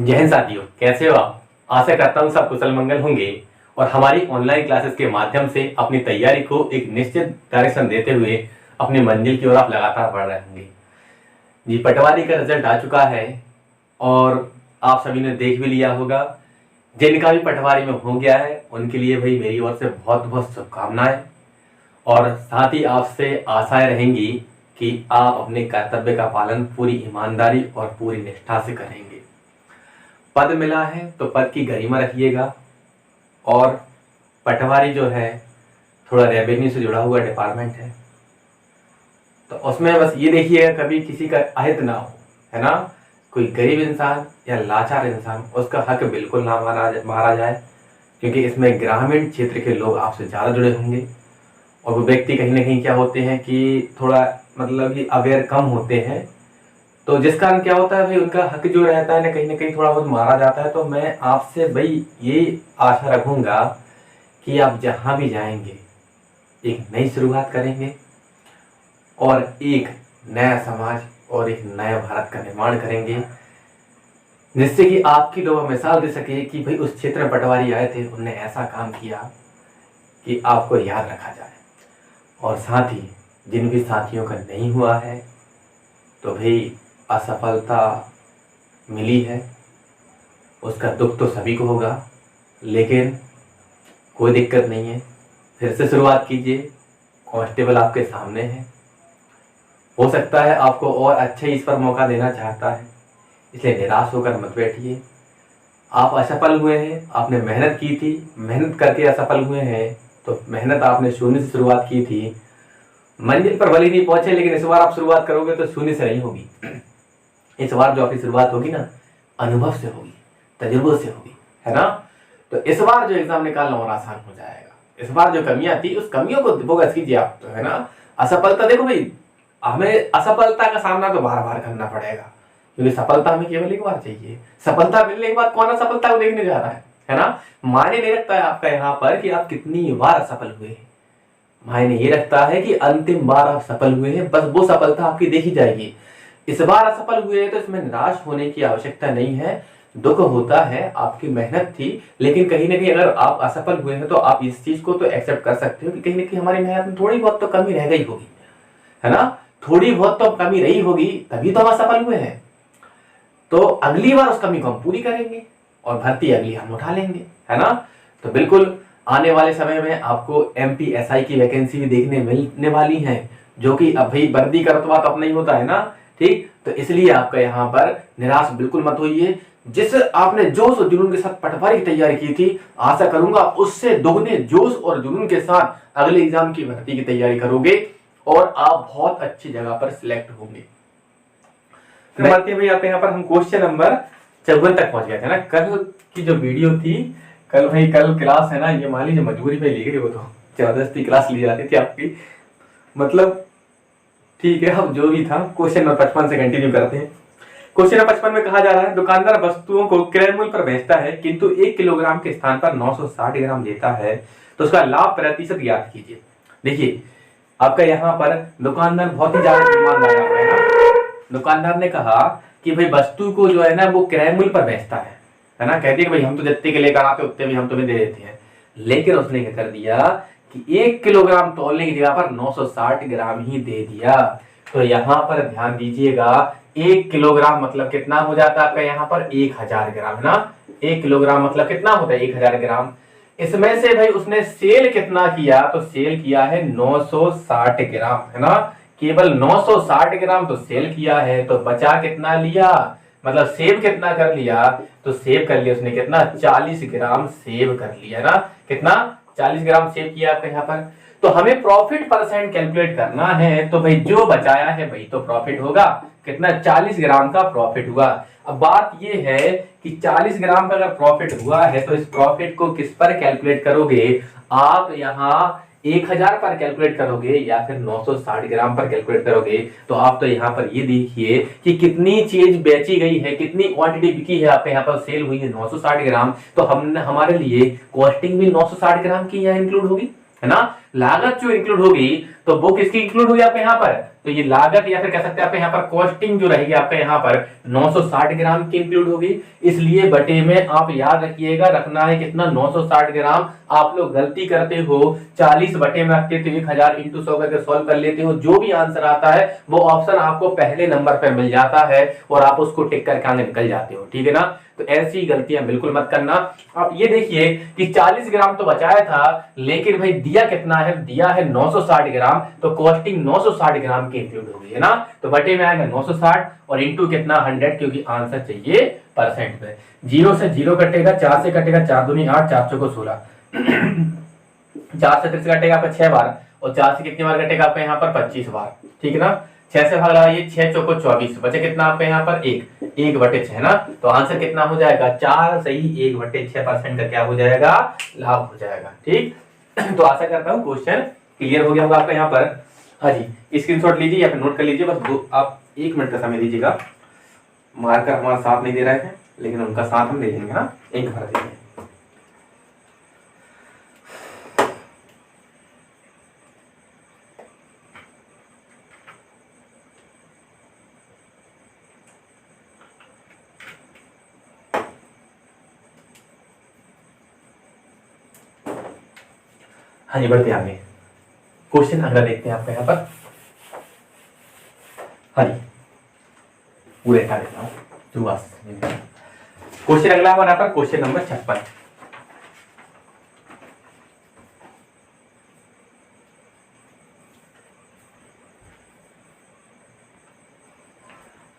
जय हिंद साथियों, कैसे हो आप। आशा करता हूँ सब कुशल मंगल होंगे और हमारी ऑनलाइन क्लासेस के माध्यम से अपनी तैयारी को एक निश्चित डायरेक्शन देते हुए अपनी मंजिल की ओर आप लगातार बढ़ रहे होंगे। जी, पटवारी का रिजल्ट आ चुका है और आप सभी ने देख भी लिया होगा। जिनका भी पटवारी में हो गया है उनके लिए भाई मेरी ओर से बहुत बहुत शुभकामनाएं और साथ ही आपसे आशाएं रहेंगी कि आप अपने कर्तव्य का पालन पूरी ईमानदारी और पूरी निष्ठा से करेंगे। पद मिला है तो पद की गरिमा रखिएगा। और पटवारी जो है थोड़ा रेवेन्यू से जुड़ा हुआ डिपार्टमेंट है, तो उसमें बस ये देखिएगा कभी किसी का अहित ना हो, है ना। कोई गरीब इंसान या लाचार इंसान उसका हक बिल्कुल ना मारा जाए, क्योंकि इसमें ग्रामीण क्षेत्र के लोग आपसे ज़्यादा जुड़े होंगे और वो व्यक्ति कहीं ना कहीं क्या होते हैं कि थोड़ा मतलब कि अवेयर कम होते हैं, तो जिस कारण क्या होता है भाई उनका हक जो रहता है ना कहीं थोड़ा बहुत मारा जाता है। तो मैं आपसे भाई ये आशा रखूंगा कि आप जहां भी जाएंगे एक नई शुरुआत करेंगे और एक नया समाज और एक नया भारत का निर्माण करेंगे, जिससे कि आपकी लोग मिसाल दे सके कि भाई उस क्षेत्र में पटवारी आए थे, उनने ऐसा काम किया कि आपको याद रखा जाए। और साथ ही जिन भी साथियों का नहीं हुआ है तो भाई असफलता मिली है, उसका दुख तो सभी को होगा, लेकिन कोई दिक्कत नहीं है, फिर से शुरुआत कीजिए। कांस्टेबल आपके सामने है, हो सकता है आपको और अच्छे इस पर मौका देना चाहता है, इसलिए निराश होकर मत बैठिए। आप असफल हुए हैं, आपने मेहनत की थी, मेहनत करके असफल हुए हैं, तो मेहनत आपने शून्य से शुरुआत की थी, मंजिल पर भले नहीं पहुंचे, लेकिन इस बार आप शुरुआत करोगे तो शून्य से नहीं होगी। इस बार जो आपकी शुरुआत होगी ना, अनुभव से होगी, तजुर्बों से होगी, है ना। तो इस बार जो एग्जाम निकालना और आसान हो जाएगा। इस बार जो कमियां थी उस कमियों को फोकस कीजिए आप, तो है ना। असफलता देखो भाई, हमें असफलता का सामना तो बार बार करना पड़ेगा, क्योंकि सफलता हमें केवल एक बार चाहिए। सफलता मिलने के बाद कौन असफलता को देखने जा रहा है ना। मायने नहीं रखता है आपका यहाँ पर कि आप कितनी बार असफल हुए हैं, मायने ये रखता है कि अंतिम बार आप सफल हुए हैं, बस वो सफलता आपकी देखी जाएगी। इस बार असफल हुए हैं तो इसमें निराश होने की आवश्यकता नहीं है। दुख होता है, आपकी मेहनत थी, लेकिन कहीं ना कहीं अगर आप असफल हुए हैं तो आप इस चीज को तो एक्सेप्ट कर सकते हो कि कहीं ना कहीं हमारी मेहनत में थोड़ी बहुत तो कमी रह गई होगी, है ना। थोड़ी बहुत तो कमी रही होगी, तभी तो हम असफल हुए हैं। तो अगली बार उस कमी को हम पूरी करेंगे और भर्ती अगली हम उठा लेंगे, है ना। तो बिल्कुल आने वाले समय में आपको MPSI की वैकेंसी भी देखने मिलने वाली है, जो कि अब भाई वर्दी का रुतबा तो अब नहीं होता है ना, ठीक। तो इसलिए आपका यहाँ पर निराश बिल्कुल मत होइए। जिस आपने जोश और जुनून के साथ पटवारी की तैयारी की थी, आशा करूंगा उससे दोगुने जोश और जुनून के साथ अगले एग्जाम की भर्ती की तैयारी करोगे और आप बहुत अच्छी जगह पर सिलेक्ट होंगे। बढ़ते भाई आपके यहाँ पर हम क्वेश्चन नंबर 54 तक पहुंच गए थे ना। कल की जो वीडियो थी, कल क्लास है ना, ये मान लीजिए मजबूरी पे ली गई, वो तो जबरदस्ती क्लास ली जाती थी आपकी, मतलब ठीक है। अब जो भी था क्वेश्चन नंबर 55 से कंटिन्यू करते हैं। क्वेश्चन नंबर 55 में कहा जा रहा है, दुकानदार वस्तुओं को क्रय मूल्य पर बेचता है किंतु 1 किलोग्राम के स्थान पर 960 ग्राम लेता है, तो उसका लाभ प्रतिशत ज्ञात कीजिए। देखिए आपका यहाँ पर दुकानदार बहुत ही ज्यादा ईमानदार है ना। दुकानदार ने कहा कि भाई वस्तु को जो है ना वो क्रय मूल्य पर बेचता है ना। कहती है कि भाई हम तो जितने के लेकर आते उतने भी हम तुम्हें दे देते हैं, लेकिन उसने क्या कर दिया कि 1 किलोग्राम तौलने की जगह पर 960 ग्राम ही दे दिया। तो यहाँ पर ध्यान दीजिएगा, 1 किलोग्राम मतलब कितना हो जाता है आपका यहाँ पर 1000 ग्राम, है ना। 1 किलोग्राम मतलब कितना होता है 1000 ग्राम। इसमें से भाई उसने सेल कितना किया, तो सेल किया है 960 ग्राम, है ना। केवल 960 ग्राम तो सेल किया है, तो बचा कितना लिया, मतलब सेव कितना कर लिया, तो सेव कर लिया उसने कितना 40 ग्राम सेव कर लिया ना। कितना 40 ग्राम सेव किया आपके यहाँ पर। तो हमें प्रॉफिट परसेंट कैलकुलेट करना है, तो भाई जो बचाया है भाई तो प्रॉफिट होगा, कितना 40 ग्राम का प्रॉफिट हुआ। अब बात ये है कि 40 ग्राम का अगर प्रॉफिट हुआ है तो इस प्रॉफिट को किस पर कैलकुलेट करोगे आप, यहाँ 1000 पर कैलकुलेट करोगे या फिर 960 ग्राम पर कैलकुलेट करोगे। तो आप तो यहाँ पर ये देखिए कि कितनी चीज बेची गई है, कितनी क्वांटिटी बिकी है, आपके यहाँ पर सेल हुई है 960 ग्राम, तो हमने हमारे लिए कॉस्टिंग भी 960 ग्राम की यहाँ इंक्लूड होगी, है ना। लागत जो इंक्लूड होगी तो वो किसकी इंक्लूड होगी आपके यहाँ पर, तो ये लागत या फिर कह सकते हैं आपके यहाँ पर कॉस्टिंग जो रहेगी आपके यहाँ पर 960 ग्राम की इंक्लूड होगी। इसलिए बटे में आप याद रखिएगा, रखना है कितना 960 ग्राम। आप लोग गलती करते हो 40 बटे में रखते तो 1000 इंटू 100 करके सॉल्व कर लेते हो, जो भी आंसर आता है वो ऑप्शन आपको पहले नंबर पर मिल जाता है और आप उसको टिक करके आगे निकल जाते हो, ठीक है ना। तो ऐसी गलतियां बिल्कुल मत करना। आप ये देखिए कि 40 ग्राम तो बचाया था, लेकिन भाई दिया कितना है, दिया है 960 ग्राम, तो कॉस्टिंग 960 ग्राम की इंक्लूड हो गई है ना। तो बटे में आएगा 960 और इंटू कितना 100, क्योंकि आंसर चाहिए परसेंट में। 0 से 0 कटेगा, 4 से कटेगा 4 दूनी 8, 4 चौको 16 4 से 30 कटेगा आपका 6 बार, और 4 से कितनी बार कटेगा आपका यहाँ पर 25 बार, ठीक है ना। 6 से भाग लगाइए, 6 चौको 24, बचे कितना आपके यहाँ पर 1 बटे 6 ना। तो आंसर कितना हो जाएगा 4 सही 1 बटे 6% का क्या हो जाएगा, लाभ हो जाएगा, ठीक। तो आशा करता हूँ क्वेश्चन क्लियर हो गया होगा आपका यहाँ पर। हाँ जी, स्क्रीनशॉट लीजिए या फिर नोट कर लीजिए, बस आप 1 मिनट का समय दीजिएगा। मार्कर हमारा साथ नहीं दे रहे हैं, लेकिन उनका साथ हम दे देंगे ना, एक भर देंगे। हाँ जी, बढ़ते आगे। क्वेश्चन अगला देखते हैं आपका यहाँ पर। हाँ जी, पूरे हटा देता हूँ। क्वेश्चन अगला हमारा पर क्वेश्चन नंबर 56।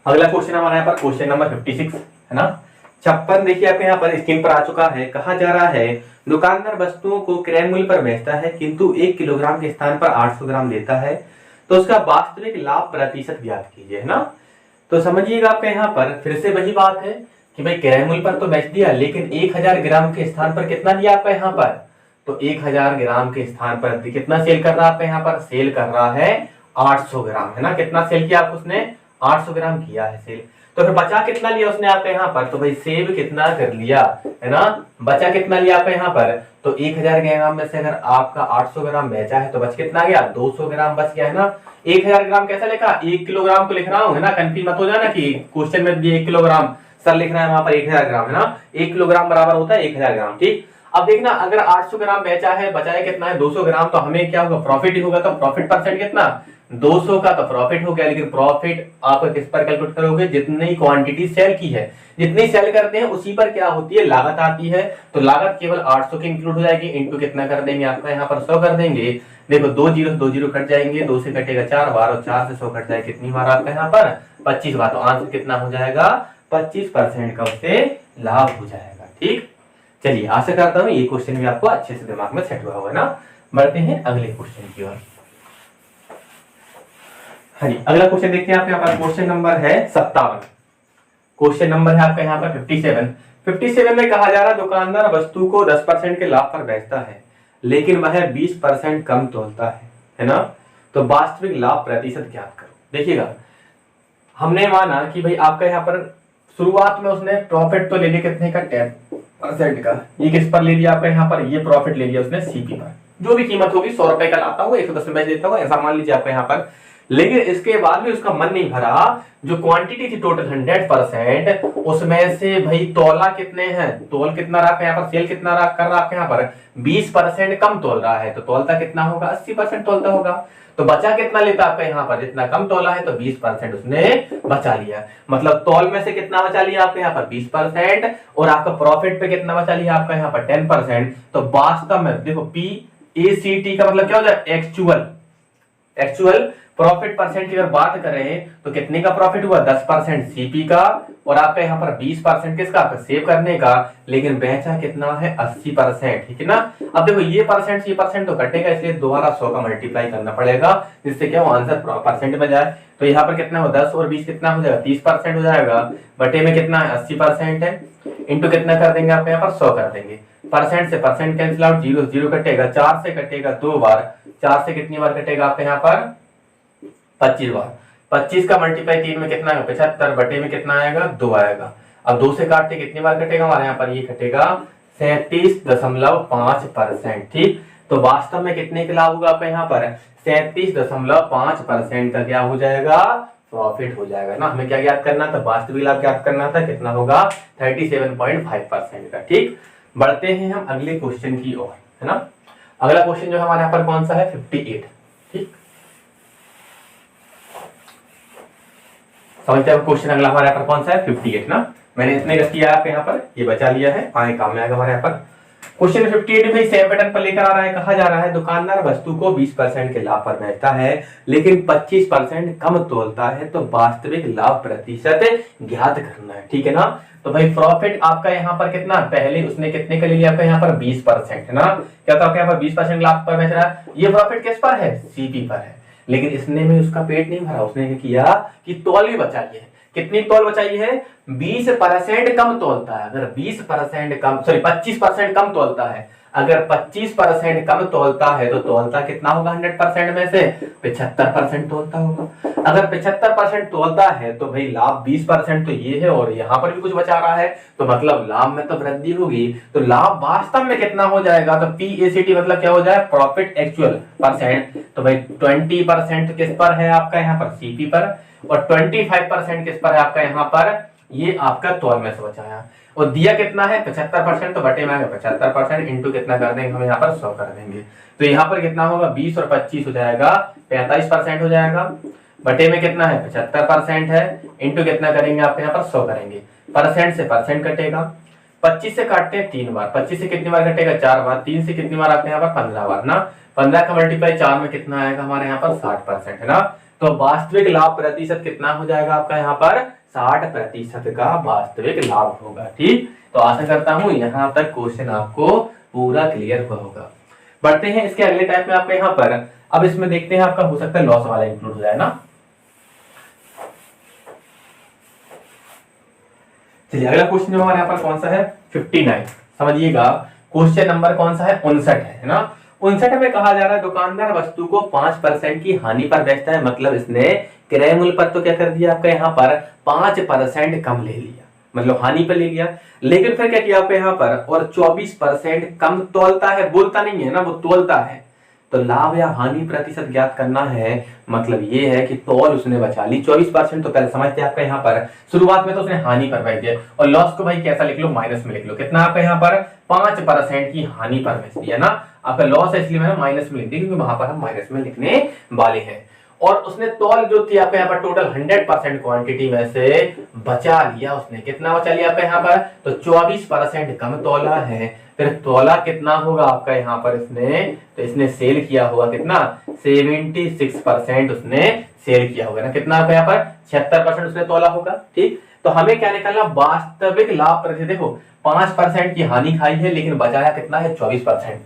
अगला क्वेश्चन हमारा यहाँ पर क्वेश्चन नंबर 56 है ना। 56 देखिए आपके यहाँ पर स्क्रीन पर आ चुका है। कहा जा रहा है दुकानदार वस्तुओं को क्रय मूल्य पर बेचता है, किंतु 1 किलोग्राम के स्थान पर 800 ग्राम देता है, तो उसका वास्तविक लाभ प्रतिशत ज्ञात कीजिए, है ना। तो समझिएगा आपके यहाँ पर फिर से वही बात है कि भाई क्रय मूल्य पर तो बेच दिया, लेकिन 1000 ग्राम के स्थान पर कितना दिया आपका यहाँ पर, तो 1000 ग्राम के स्थान पर कितना सेल कर रहा है आपका यहाँ पर, सेल कर रहा है 800 ग्राम, है ना। कितना सेल किया आप उसने, 800 ग्राम किया है सेल। तो फिर बचा कितना लिया उसने आपके यहाँ पर, तो भाई सेव कितना कर लिया, है ना। बचा कितना लिया आपके यहाँ पर, तो 1000 ग्राम में से अगर आपका 800 ग्राम बेचा है तो बच कितना गया, 200 ग्राम बच गया, है ना। 1000 ग्राम कैसा लिखा, 1 किलोग्राम को लिख रहा हूँ, है ना। कंफ्यूज मत हो जाना कि क्वेश्चन में दिए 1 किलोग्राम, सर लिख रहा है वहां पर 1000 ग्राम, है ना। 1 किलोग्राम बराबर होता है 1000 ग्राम, ठीक। अब देखना अगर 800 ग्राम बेचा है, बचाया कितना है 200 ग्राम, तो हमें क्या होगा, प्रॉफिट ही होगा। तो प्रॉफिट परसेंट कितना, 200 का तो प्रॉफिट हो गया, लेकिन प्रॉफिट आप किस पर कैलकुलेट करोगे, जितनी क्वांटिटी सेल की है, जितनी सेल करते हैं उसी पर क्या होती है, लागत आती है। तो लागत केवल 800 की इंक्लूड हो जाएगी, इंटू कितना कर देंगे आपका यहाँ पर 100 कर देंगे। देखो 2 जीरो कट जाएंगे, 2 से कटेगा 4 बार, और 4 से 100 कट जाएगा कितनी बार आपका यहाँ पर, 25 बार। तो आंसर कितना हो जाएगा, 25% का उससे लाभ हो जाएगा, ठीक। चलिए आशा करता हूँ ये क्वेश्चन भी आपको अच्छे से दिमाग में सेट हुआ होगा ना। बढ़ते हैं अगले क्वेश्चन की ओर। हाँ जी, अगला क्वेश्चन देखते हैं आपके यहाँ पर क्वेश्चन नंबर है 57। क्वेश्चन नंबर है आपका यहाँ पर 57 में कहा जा रहा है दुकानदार वस्तु को 10% के लाभ पर बेचता है, लेकिन वह 20% कम तोलता है ना। तो वास्तविक लाभ प्रतिशत ज्ञात करो। देखिएगा हमने माना कि भाई आपका यहाँ पर शुरुआत में उसने प्रॉफिट तो ले लिया कितने का, 10% का। ये किस पर ले लिया आपका यहाँ पर, ये प्रॉफिट ले लिया उसने सीपी पर, जो भी कीमत होगी 100 रुपए का लाता हुआ 110 रुपए देता हुआ, ऐसा मान लीजिए आपका यहाँ पर। लेकिन इसके बाद भी उसका मन नहीं भरा, जो क्वांटिटी थी टोटल 100%, उसमें से भाई तोला कितने हैं, तोल कितना रहा यहाँ पर, सेल कितना रहा कर रहा आपके यहाँ पर 20% कम तोल रहा है, तो तोलता कितना होगा, 80% तोलता होगा। तो बचा कितना लेता आपका यहाँ पर, जितना कम तोला है तो 20% उसने बचा लिया। मतलब तोल में से कितना बचा लिया आपके यहाँ पर 20%, और आपका प्रॉफिट पे कितना बचा लिया आपका यहाँ पर 10%। तो वास्तव में देखो PACT का मतलब क्या हो जाए, एक्चुअल प्रॉफिट परसेंट की अगर बात करें तो कितने का प्रॉफिट हुआ, 10% सीपी का, और आपका यहाँ पर 20% किसका, आपका सेव करने का। लेकिन बेचा कितना है, 80%, ठीक है ना। अब देखो ये परसेंट तो कटेगा, इसलिए दोबारा 100 का मल्टीप्लाई करना पड़ेगा, जिससे क्या वो आंसर परसेंट में जाए। तो यहाँ पर कितना हो, 10 और 20 कितना हो जाएगा, 30% हो जाएगा। बटे में कितना है, 80% है, इंटू कितना कर देंगे आप यहाँ पर 100 कर देंगे। परसेंट से परसेंट कैंसिल आउट, 0 कटेगा, 4 से कटेगा 2 बार, 4 से कितनी बार कटेगा आपके यहाँ पर 25 बार। 25 का मल्टीप्लाई 3 में कितना है, 75, बटे में कितना आएगा, 2 आएगा। अब 2 से काटते कितनी बार कटेगा हमारे यहाँ पर, ये कटेगा 37.5%, ठीक। तो वास्तव में कितने का लाभ होगा आपका यहाँ पर 37.5% का क्या हो जाएगा, प्रॉफिट हो जाएगा ना। हमें क्या ज्ञात करना था, वास्तविक लाभ ज्ञात करना था, कितना होगा 37.5% का। ठीक, बढ़ते हैं हम अगले क्वेश्चन की ओर, है ना। अगला क्वेश्चन जो हमारे यहाँ पर कौन सा है, 58। ठीक, समझते हैं क्वेश्चन अगला हमारे यहाँ पर कौन सा है, 58 ना। मैंने इतने रख दिया आपके यहाँ पर, ये बचा लिया है, आगे काम में आएगा हमारे यहाँ पर। क्वेश्चन 58 में सेम पैटर्न पर लेकर आ रहा है, कहा जा रहा है दुकानदार वस्तु को 20% के लाभ पर बेचता है लेकिन 25% कम तोलता है, तो वास्तविक लाभ प्रतिशत ज्ञात करना है। ठीक है ना। तो भाई प्रॉफिट आपका यहाँ पर कितना, पहले उसने कितने का ले लिया आपका यहाँ पर 20%, है ना। क्या तो आपके यहाँ पर 20% लाभ पर बेच रहा है, ये प्रॉफिट किस पर है, सीपी पर है। लेकिन इसने में उसका पेट नहीं भरा, उसने क्या किया कि तौल भी बचाई है। कितनी तौल बचाई है, 20% कम तोलता है। अगर 20% कम, सॉरी 25% कम तोलता है, अगर 25% कम तोलता है तो तोलता कितना होगा 100% में से 75% तोलता होगा। अगर 75% तोलता है तो भाई लाभ 20% तो ये है और यहाँ पर भी कुछ बचा रहा है, तो मतलब लाभ में तो वृद्धि होगी। तो लाभ वास्तव में कितना हो जाएगा, तो PACT मतलब क्या हो जाए, प्रॉफिट एक्चुअल परसेंट। तो भाई 20% किस पर है आपका यहाँ पर, CP पर, और 25% किस पर है आपका यहाँ पर, ये आपका तौल में से बचाया। और दिया कितना है 75%, तो बटे में आएगा 75% इंटू कितना कर देंगे हम यहाँ पर 100 कर देंगे। तो यहाँ पर कितना होगा 20 और 25 हो जाएगा 45% हो जाएगा। बटे में कितना है 75% है, इंटू कितना करेंगे आपके यहाँ पर 100 करेंगे। परसेंट से परसेंट कटेगा, 25 से काटते हैं 3 बार, 25 से कितनी बार कटेगा 4 बार, 3 से कितनी बार आपके यहाँ पर 15 बार ना। 15 का मल्टीप्लाई 4 में कितना आएगा हमारे यहाँ पर 60%, है ना। तो वास्तविक लाभ प्रतिशत कितना हो जाएगा आपका यहाँ पर 60% का वास्तविक लाभ होगा। ठीक, तो आशा करता हूं यहाँ तक क्वेश्चन आपको पूरा क्लियर हुआ होगा। बढ़ते हैं इसके अगले टाइप में आपके यहाँ पर। अब इसमें देखते हैं आपका हो सकता है लॉस वाला इंक्लूड हो जाए ना। चलिए अगला क्वेश्चन हमारे यहाँ पर कौन सा है 59। समझिएगा क्वेश्चन नंबर कौन सा है 59 है ना। 59 में कहा जा रहा है दुकानदार वस्तु को 5% की हानि पर बेचता है, मतलब इसने क्रय मूल्य पर तो क्या कर दिया आपका यहाँ पर 5% कम ले लिया, मतलब हानि पर ले लिया। लेकिन फिर क्या किया आपके यहाँ पर, और 24% कम तोलता है, बोलता नहीं है ना, वो तोलता है। तो लाभ या हानि प्रतिशत ज्ञात करना है, मतलब ये है कि तौल उसने बचा ली 24%। तो पहले समझते हैं आपका यहाँ पर शुरुआत में तो उसने हानि पर बेच दिया, और लॉस को भाई कैसा लिख लो, माइनस में लिख लो। कितना आपका यहाँ पर 5% की हानि पर बेच दिया ना। आपका लॉस है इसलिए मैंने माइनस में लिख दिया, क्योंकि वहां पर हम माइनस में लिखने वाले हैं। और उसने तौल जो थी आपके यहाँ पर टोटल 100% क्वांटिटी में से बचा लिया उसने। कितना बचा लिया आपका यहाँ पर, तो 24% कम तौला है। फिर तौला कितना होगा आपका यहाँ पर इसने, तो इसने सेल किया होगा कितना 76% उसने सेल किया होगा ना। कितना आपका यहाँ पर 76% उसने तौला होगा। ठीक, तो हमें क्या निकालना, वास्तविक लाभ प्रतिशत। देखो 5% की हानि खाई है लेकिन बचाया कितना है 24%,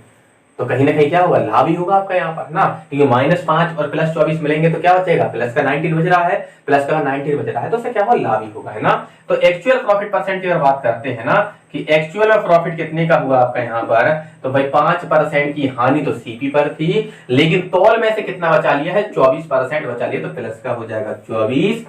तो कहीं ना कहीं क्या होगा, लाभ ही होगा आपका यहाँ पर ना। क्योंकि -5 और +24 मिलेंगे तो क्या बचेगा, प्लस का 19 बच रहा है, प्लस का 19 बच रहा है, तो उससे क्या होगा, लाभ ही होगा, है ना। तो एक्चुअल प्रॉफिट परसेंट की अगर बात करते हैं ना, कि एक्चुअल प्रॉफिट कितने का हुआ आपका यहाँ पर, तो भाई 5% की हानि तो CP पर थी, लेकिन तौल में से कितना बचा लिया है 24% बचा लिया, तो प्लस का हो जाएगा 24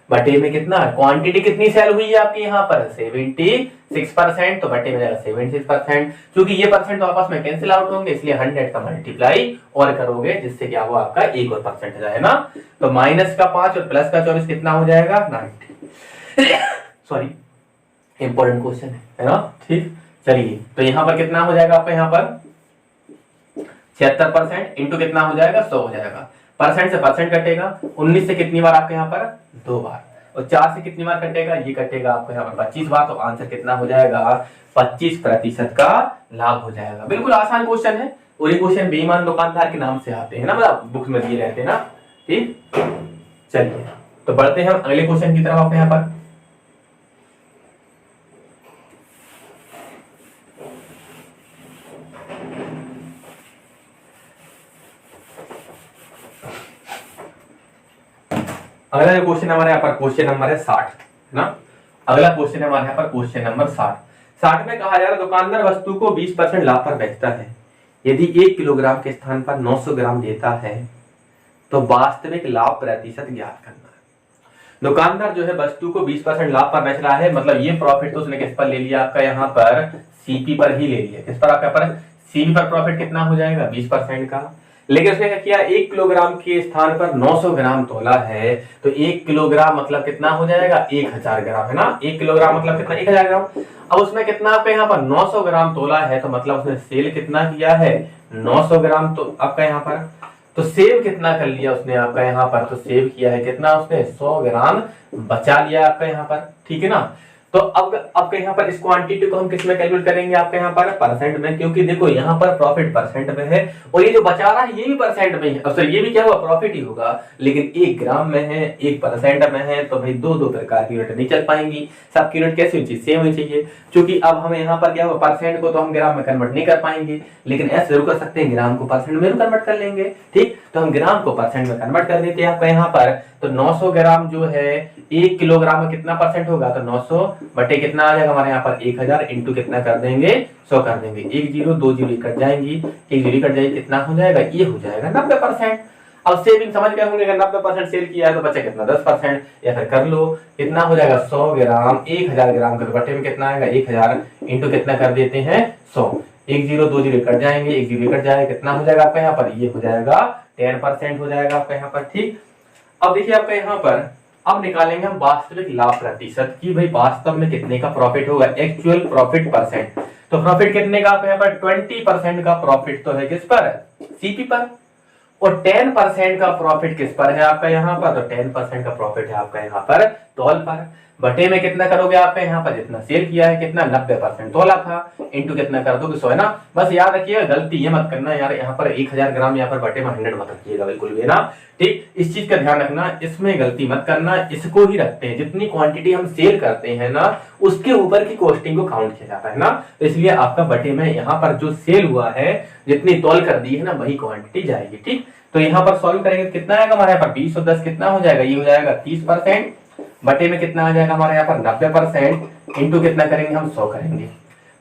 बटे में कितना, क्वांटिटी कितनी सेल हुई है आपकी यहाँ पर 76%, तो बटे में जाएगा 76%। क्योंकि ये परसेंट तो आपस में कैंसिल आउट होंगे, इसलिए 100 का मल्टीप्लाई और करोगे, जिससे क्या हुआ आपका एक और परसेंट है ना। तो माइनस का 5 और प्लस का 24 कितना हो जाएगा 90। सॉरी, इंपॉर्टेंट क्वेश्चन है ना। ठीक, चलिए तो यहाँ पर कितना हो जाएगा आपका यहाँ पर 76% इंटू कितना हो जाएगा 100 हो जाएगा। परसेंट से परसेंट कटेगा, 19 से कितनी बार आपके यहाँ पर 2 बार, और 4 से कितनी बार कटेगा, ये कटेगा आपको यहाँ पर 25 बार। तो आंसर कितना हो जाएगा 25% का लाभ हो जाएगा। बिल्कुल आसान क्वेश्चन है, और ये क्वेश्चन बेईमान दुकानदार के नाम से आते हैं ना, मतलब बुक्स में दिए रहते हैं ना। ठीक, चलिए तो बढ़ते हैं हम अगले क्वेश्चन की तरफ। आपके यहाँ पर अगला क्वेश्चन हमारे यहाँ पर क्वेश्चन नंबर है 60 ना। अगला क्वेश्चन हमारे यहाँ पर क्वेश्चन नंबर 60 में कहा जा रहा है दुकानदार वस्तु को 20% लाभ पर बेचता है। यदि 1 किलोग्राम के स्थान पर 900 ग्राम देता है तो वास्तविक लाभ प्रतिशत ज्ञात करना है। दुकानदार जो है वस्तु को 20% लाभ पर बेच रहा है, मतलब ये प्रॉफिट तो उसने किस पर ले लिया आपका यहाँ पर CP पर ही ले लिया। किस पर आपका पर सीबी पर प्रॉफिट कितना हो जाएगा 20% का। लेकिन उसने क्या किया, 1 किलोग्राम के स्थान पर 900 ग्राम तोला है, तो 1 किलोग्राम मतलब कितना हो जाएगा 1000 ग्राम, है ना। 1 किलोग्राम मतलब कितना 1000 ग्राम। अब उसमें कितना आपका यहाँ पर 900 ग्राम तोला है, तो मतलब उसने सेल कितना किया है 900 ग्राम, तो आपका यहाँ पर तो सेव कितना कर लिया उसने आपका यहाँ पर, तो सेव किया है कितना उसने 100 ग्राम बचा लिया आपका यहाँ पर, ठीक है ना। तो अब आपके यहाँ पर इस क्वांटिटी को हम किस में कैलकुलेट करेंगे आपके यहाँ पर परसेंट में, क्योंकि देखो यहाँ पर प्रॉफिट परसेंट में है और ये जो बचा रहा है ये भी परसेंट में है, सॉरी ये भी क्या हुआ प्रॉफिट ही होगा, लेकिन 1 ग्राम में है 1% में है, तो भाई दो प्रकार की यूनिट नहीं चल पाएंगी, सबकी यूनिट कैसी होनी चाहिए सेम होनी चाहिए। क्योंकि अब हमें यहाँ पर क्या हुआ परसेंट को तो हम ग्राम में कन्वर्ट नहीं कर पाएंगे, लेकिन ऐसे जरूर कर सकते हैं ग्राम को परसेंट में कन्वर्ट कर लेंगे, ठीक। तो हम ग्राम को परसेंट में कन्वर्ट कर देते हैं आपका यहाँ पर। तो 900 ग्राम जो है 1 किलोग्राम में कितना परसेंट होगा, तो 900 बटे कितना आ जाएगा हमारे यहाँ पर 1000 इंटू कितना कर देंगे 100 कर देंगे, 1 0 2 0 कट जाएंगी, 1 0 कट जाएगी, कितना हो जाएगा ये हो जाएगा 90%। अब सेविंग समझ गए होंगे, 90% सेल किया है तो बचा कितना 10%, या फिर कर लो कितना हो जाएगा 100 ग्राम 1000 ग्राम के बटे में कितना आएगा 1000 इंटू कितना कर देते हैं 100, 1 0 2 0 कट जाएंगे, 1 0 कट जाएगा, कितना हो जाएगा आपका यहाँ पर ये हो जाएगा 10% हो जाएगा आपका यहाँ पर, ठीक। अब देखिए आपका यहाँ पर अब निकालेंगे हम वास्तविक लाभ प्रतिशत की, भाई वास्तव में कितने का प्रॉफिट होगा, एक्चुअल प्रॉफिट परसेंट। तो प्रॉफिट कितने का आपका यहाँ पर 20% का प्रॉफिट तो है किस पर सीपी पर, और 10% का प्रॉफिट किस पर है आपका यहाँ पर, तो 10% का प्रॉफिट है आपका यहाँ पर तौल पर, बटे में कितना करोगे आपका यहाँ पर जितना सेल किया है कितना 90% तोला था, इंटू कितना कर दोगे 100, है ना। बस याद रखिएगा गलती ये मत करना यार, यहाँ पर 1000 ग्राम यहाँ पर बटे में 100 मत रखिएगा बिल्कुल भी ना, ठीक। इस चीज का ध्यान रखना, इसमें गलती मत करना, इसको ही रखते हैं जितनी क्वांटिटी हम सेल करते हैं ना उसके ऊपर की कॉस्टिंग को काउंट किया जाता है ना, तो इसलिए आपका बटे में यहाँ पर जो सेल हुआ है जितनी तौल कर दी है ना वही क्वांटिटी जाएगी, ठीक। तो यहाँ पर सॉल्व करेंगे कितना आएगा हमारे यहाँ पर 20 और 10 कितना हो जाएगा, ये हो जाएगा 30%, बटे में कितना आ जाएगा हमारे यहाँ पर 90%, इंटू कितना करेंगे हम 100 करेंगे,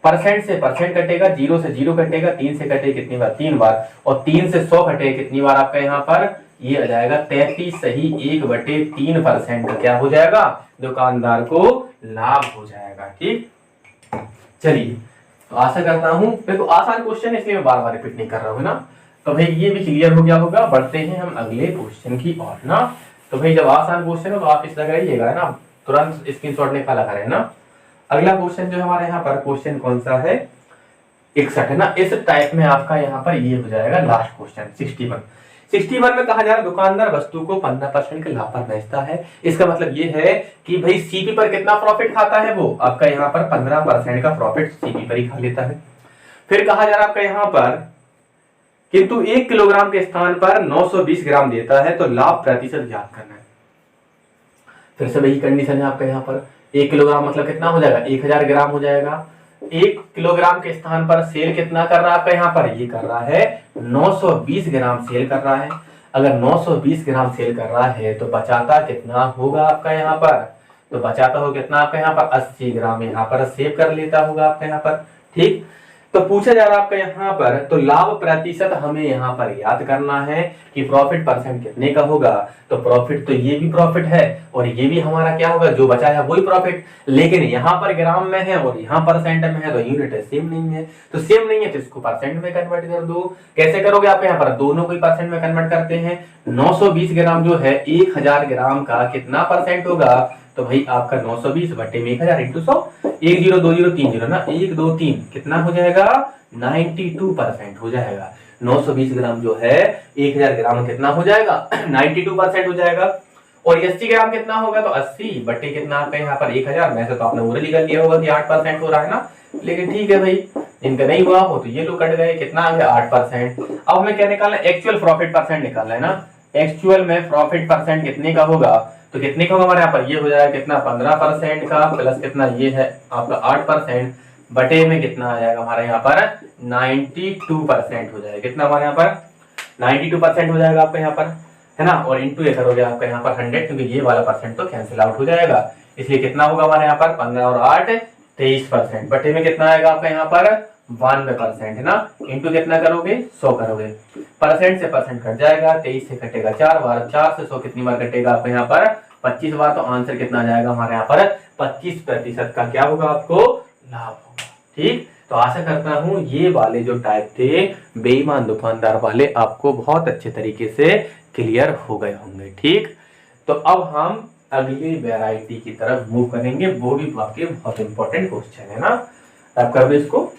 परसेंट से परसेंट कटेगा, 0 से 0 कटेगा, 3 से कटे कितनी बार 3 बार, और 3 से 100 कटे कितनी बार आपका यहाँ पर ये आ जाएगा 33 सही 1/3% का क्या हो जाएगा दुकानदार को लाभ हो जाएगा, ठीक। चलिए तो आशा करता हूं, देखो आसान क्वेश्चन है इसलिए मैं बार बार रिपीट नहीं कर रहा हूँ ना, तो भाई ये भी क्लियर हो गया होगा। बढ़ते हैं हम अगले क्वेश्चन की ओर ना, तो भाई जब आसान क्वेश्चन हो तो आप इस लगाइएगा है ना, तुरंत स्क्रीनशॉट निकाला करें ना। अगला क्वेश्चन जो हमारे यहाँ पर क्वेश्चन कौन सा है 61 है ना, इस टाइप में आपका यहाँ पर ये हो जाएगा लास्ट क्वेश्चन 61 में कहा जा रहा है दुकानदार वस्तु को 15% के लाभ पर बेचता है। इसका मतलब ये है कि भाई सीपी पर कितना प्रॉफिट खाता है वो आपका यहाँ पर 15% का प्रॉफिट सीपी पर ही खा लेता है। फिर कहा जा रहा है आपका यहाँ पर किंतु 1 किलोग्राम के स्थान पर 920 ग्राम देता है, तो लाभ प्रतिशत ज्ञात करना है। फिर से वही कंडीशन है आपका यहाँ पर 1 किलोग्राम मतलब कितना हो जाएगा 1000 ग्राम हो जाएगा, 1 किलोग्राम के स्थान पर सेल कितना कर रहा है आपका यहाँ पर ये कर रहा है 920 ग्राम सेल कर रहा है। अगर 920 ग्राम सेल कर रहा है तो बचाता कितना होगा आपका यहाँ पर, तो बचाता हो कितना आपका यहाँ पर 80 ग्राम यहाँ पर सेव कर लेता होगा आपका यहाँ पर, ठीक। तो पूछा जा रहा है आपका यहाँ पर, तो लाभ प्रतिशत हमें यहाँ पर याद करना है कि प्रॉफिट परसेंट कितने का होगा, तो प्रॉफिट तो ये भी प्रॉफिट है और ये भी हमारा क्या होगा जो बचा है वही प्रॉफिट, लेकिन यहाँ पर ग्राम में है और यहाँ परसेंट में है, तो यूनिट सेम नहीं है, तो सेम नहीं है तो इसको परसेंट में कन्वर्ट कर दो। कैसे करोगे आप यहाँ पर दोनों को परसेंट में कन्वर्ट करते हैं, 920 ग्राम जो है 1000 ग्राम का कितना परसेंट होगा, तो भाई आपका 920 बटे में 1000 इंटू 100, 1 0 2 0 3 0 ना 1 2 3 कितना हो जाएगा 92% हो जाएगा। 920 ग्राम जो है 1000 ग्राम में कितना हो जाएगा 92% हो जाएगा। और 80 ग्राम कितना होगा, तो 80 बटे कितना आपका यहाँ पर 1000, वैसे तो आपने ओरली कर लिया होगा कि 8% हो रहा है ना, लेकिन ठीक है भाई इनका नहीं हुआ हो तो ये लोग कट गए, कितना आ गया 8%। अब हमें क्या निकालना है एक्चुअल प्रॉफिट परसेंट निकालना है ना, एक्चुअल में प्रॉफिट परसेंट कितने का होगा, तो कितने का होगा हमारे यहाँ पर ये हो जाएगा कितना 15% का प्लस कितना ये है आपका 8% बटे में कितना आ जाएगा हमारे यहाँ पर 92% हो जाएगा, कितना हमारे यहाँ पर 92% हो जाएगा आपका यहाँ पर है ना, और इंटू ये करोगे आपका यहाँ पर 100 क्योंकि ये वाला परसेंट तो कैंसिल आउट हो जाएगा, इसलिए कितना होगा हमारे यहाँ पर 15 और 8 23% बटे में कितना आएगा आपका यहाँ पर 92% है ना, इंटू कितना करोगे 100 करोगे, परसेंट से परसेंट कट जाएगा, 23 से कटेगा 4 बार, 4 से 100 कितनी बार कटेगा आपको यहाँ पर 25 बार, तो आंसर कितना आ जाएगा हमारे यहाँ पर 25% का क्या होगा आपको लाभ होगा, ठीक। तो आशा करता हूँ ये वाले जो टाइप थे बेईमान दुकानदार वाले आपको बहुत अच्छे तरीके से क्लियर हो गए होंगे। ठीक, तो अब हम अगली वैरायटी की तरफ मूव करेंगे, वो भी आपके बहुत इंपॉर्टेंट क्वेश्चन है ना। आप कर दो इसको।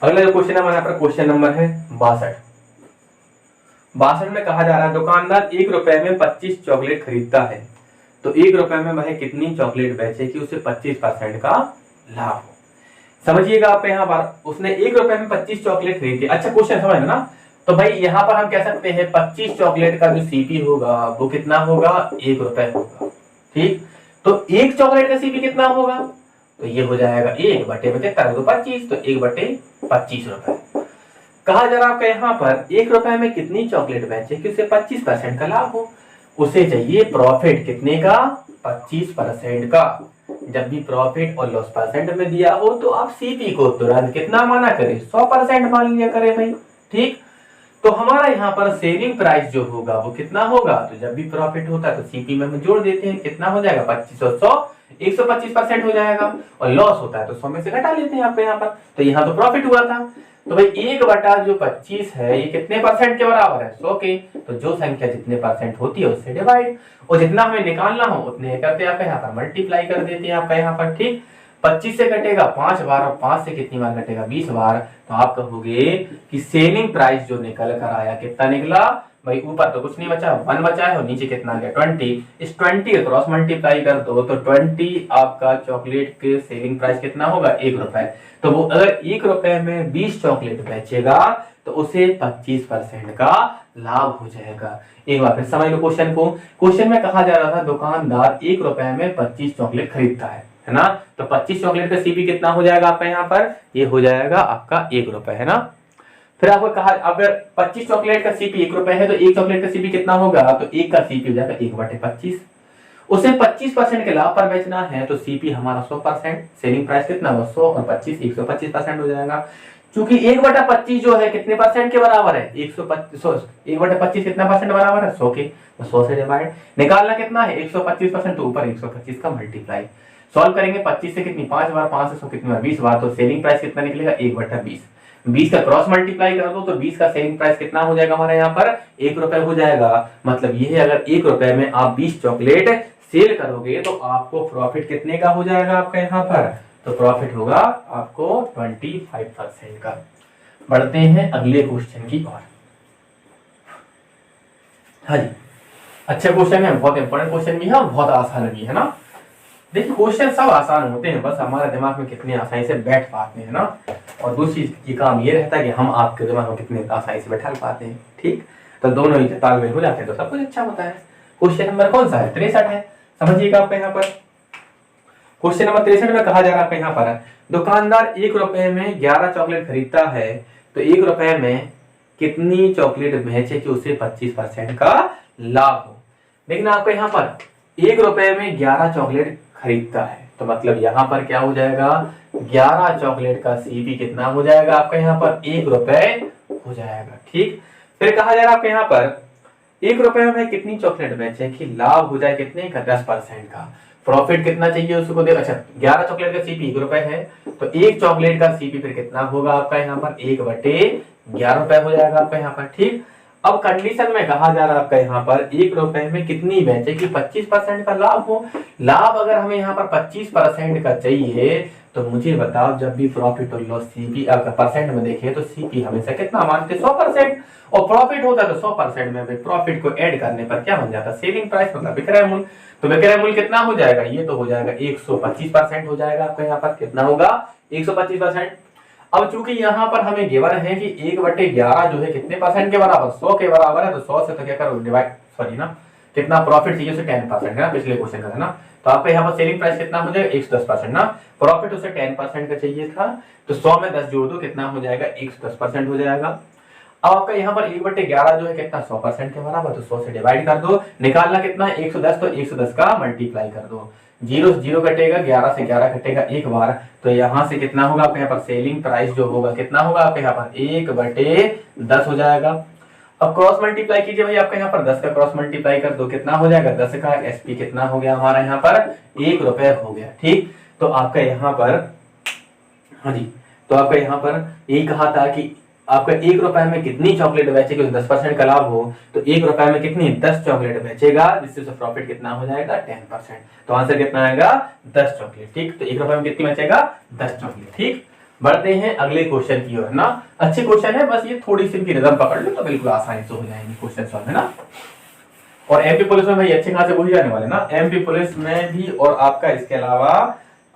अगला जो क्वेश्चन है हमारे यहाँ पर क्वेश्चन नंबर है 62। 62 में कहा जा रहा है दुकानदार 1 रुपए में 25 चॉकलेट खरीदता है, तो 1 रुपए में वह कितनी चॉकलेट बेचे कि उसे 25% का लाभ हो। समझिएगा आप यहाँ पर उसने 1 रुपए में 25 चॉकलेट खरीदी। अच्छा क्वेश्चन समझ ना, तो भाई यहाँ पर हम कह सकते हैं 25 चॉकलेट का जो सीपी होगा वो कितना होगा, 1 रुपए होगा। ठीक, तो एक चॉकलेट का सीपी कितना होगा, तो ये हो जाएगा 1/75 तो 25, तो 1/25 रुपए। कहा जा रहा है आपका यहाँ पर 1 रुपए में कितनी चॉकलेट बेचे कि उसे 25% का लाभ हो। उसे चाहिए प्रॉफिट कितने का, 25% का। जब भी प्रॉफिट और लॉस परसेंट में दिया हो तो आप सीपी को तुरंत कितना माना करें, 100% मान लिया करें भाई। ठीक, तो हमारा यहाँ पर सेलिंग प्राइस जो होगा वो कितना होगा, तो जब भी प्रॉफिट होता है तो सीपी में हम जोड़ देते हैं, कितना हो जाएगा 25 और 100 125% हो जाएगा, और लॉस होता है तो 100 में से घटा लेते हैं आपको यहाँ पर। तो यहाँ तो प्रॉफिट हुआ था, तो भाई 1/25 है ये कितने परसेंट के बराबर है, 100 के। तो जो संख्या जितने परसेंट होती है उससे डिवाइड, और जितना हमें निकालना हो उतने करते हैं आपका यहाँ पर मल्टीप्लाई कर देते हैं आपका यहाँ पर। ठीक, 25 से कटेगा 5 बार, और 5 से कितनी बार कटेगा, 20 बार। तो आप कहोगे कि सेलिंग प्राइस जो निकल कर आया कितना निकला भाई, ऊपर तो कुछ नहीं बचा, 1 बचा है, और नीचे कितना गया 20। इस 20 के क्रॉस मल्टीप्लाई कर दो तो 20 आपका चॉकलेट के सेलिंग प्राइस कितना होगा, 1 रुपए। तो वो अगर 1 रुपए में 20 चॉकलेट बेचेगा तो उसे 25% का लाभ हो जाएगा। एक बार फिर समझ लो क्वेश्चन को। क्वेश्चन में कहा जा रहा था दुकानदार 1 रुपए में 25 चॉकलेट खरीदता है ना, तो 25 चॉकलेट का सीपी कितना हो जाएगा आपका यहाँ पर, ये हो जाएगा आपका 1 रुपए, है ना। फिर आपको कहा अगर 25 चॉकलेट का सीपी 1 रुपए है तो 1 चॉकलेट का सीपी कितना होगा, तो 1 का सीपी हो जाएगा 1/25। उसे 25% के लाभ पर बेचना है तो सीपी हमारा 100%, सेलिंग प्राइस कितना होगा 100 और 25 125% हो जाएगा। क्योंकि 1/25 जो है कितने परसेंट के बराबर है, 1/25 कितना परसेंट बराबर है, 100 के। तो 100 से डिवाइड, निकालना कितना है 125%, तो ऊपर 125 का मल्टीप्लाई। सॉल्व करेंगे 25 से कितनी 5 बार, 5 से 100 कितनी बार 20 बार, तो सेलिंग प्राइस कितना निकलेगा 1/20। 20 का क्रॉस मल्टीप्लाई कर दो तो 20 का सेलिंग प्राइस कितना हो जाएगा हमारे यहाँ पर 1 रुपए हो जाएगा। मतलब ये है अगर 1 रुपए में आप 20 चॉकलेट सेल करोगे तो आपको प्रॉफिट कितने का हो जाएगा आपका यहाँ पर, तो प्रॉफिट होगा आपको 25% का। बढ़ते हैं अगले क्वेश्चन की ओर। हाँ जी, अच्छा क्वेश्चन है, बहुत इंपॉर्टेंट क्वेश्चन भी है, बहुत आसान भी है ना। देखिए क्वेश्चन सब आसान होते हैं, बस हमारे दिमाग में कितने आसानी से बैठ पाते हैं ना, और दूसरी चीज काम ये रहता है कि हम आपके दिमाग में कितने आसानी से बैठा पाते हैं। ठीक, तो दोनों ही तालमेल हो जाते हैं तो सब कुछ अच्छा होता है। क्वेश्चन नंबर कौन सा है, 63 है। समझिएगा आपका यहाँ पर क्वेश्चन नंबर 63 में कहा जा रहा है यहाँ पर दुकानदार 1 रुपए में 11 चॉकलेट खरीदता है, तो 1 रुपए में कितनी चॉकलेट बेचे कि उसे 25% का लाभ हो। लेकिन आपको यहाँ पर 1 रुपए में 11 चॉकलेट खरीदता है, तो मतलब यहाँ पर क्या हो जाएगा 11 चॉकलेट का सीपी कितना हो जाएगा आपका यहाँ पर 1 रुपए हो जाएगा। ठीक, फिर कहा जा रहा है आपके यहाँ पर 1 रुपए में कितनी चॉकलेट बेचे कि लाभ हो जाए कितने का, 10% का। प्रॉफिट कितना चाहिए उसको दे, अच्छा 11 चॉकलेट का सीपी 1 रुपए है, तो 1 चॉकलेट का सीपी फिर कितना होगा आपका यहाँ पर 1/11 रुपए हो जाएगा आपका यहाँ पर। ठीक, अब कंडीशन में कहा जा रहा है आपका यहाँ पर 1 रुपए में कितनी बेचे कि 25% का लाभ हो। लाभ अगर हमें यहाँ पर 25% का चाहिए तो मुझे बताओ जब भी प्रॉफिट और लॉस सीपी अगर परसेंट में देखें तो सीपी हमेशा कितना मानते 100%, और प्रॉफिट होता है तो 100% में प्रॉफिट को ऐड करने पर क्या बन जाता है सेलिंग प्राइस मतलब विक्रय मूल्य। तो विक्रय मूल्य कितना हो जाएगा, ये तो हो जाएगा 125% हो जाएगा आपका यहाँ पर, कितना होगा 125%। अब चूंकि यहाँ पर हमें गिवन है कि 1/11 जो है कितने परसेंट के बराबर 100 के बराबर है, तो 100 से तो क्या करो डिवाइड, सॉरी ना कितना प्रॉफिट चाहिए उसे 10% है ना, पिछले क्वेश्चन का है ना। तो आपका यहाँ पर सेलिंग प्राइस कितना हो जाएगा 110% ना, प्रॉफिट उसे 10% का चाहिए था, तो 100 में 10 जोड़ दो कितना हो जाएगा 110% हो जाएगा। अब आपका यहाँ पर 1/11 जो है कितना 100% के बराबर, तो 100 से डिवाइड कर दो, निकालना कितना है 110, तो 110 का मल्टीप्लाई कर दो, 0 से 0 कटेगा, 11 से 11 कटेगा एक बार, तो यहाँ से कितना होगा आपके यहाँ पर सेलिंग प्राइस जो होगा कितना होगा आपके यहाँ पर 1/10 हो जाएगा। अब क्रॉस मल्टीप्लाई कीजिए भाई, आपका यहाँ पर 10 का क्रॉस मल्टीप्लाई कर दो, कितना हो जाएगा 10 का एसपी कितना हो गया हमारा यहाँ पर 1 रुपए हो गया। ठीक, तो आपका यहाँ पर, हाँ जी, तो आपका यहाँ पर ये कहा था कि आपका 1 रुपए में कितनी चॉकलेट बेचेगी, 10% का लाभ हो तो 1 रुपए में कितनी 10 चॉकलेट बेचेगा, जिससे प्रॉफिट कितना हो जाएगा 10%। तो आंसर कितना आएगा 10 चॉकलेट। ठीक, तो 1 रुपए में कितनी बचेगा 10 चॉकलेट। ठीक, बढ़ते हैं अगले क्वेश्चन की ओर ना। अच्छे क्वेश्चन है, बस ये थोड़ी सी इनकी रिदम पकड़ लो तो बिल्कुल आसानी से हो जाएंगे क्वेश्चन सॉल्व, है ना। और एमपी पुलिस में भाई अच्छे खासे पूछे जाने वाले ना, एमपी पुलिस में भी, और आपका इसके अलावा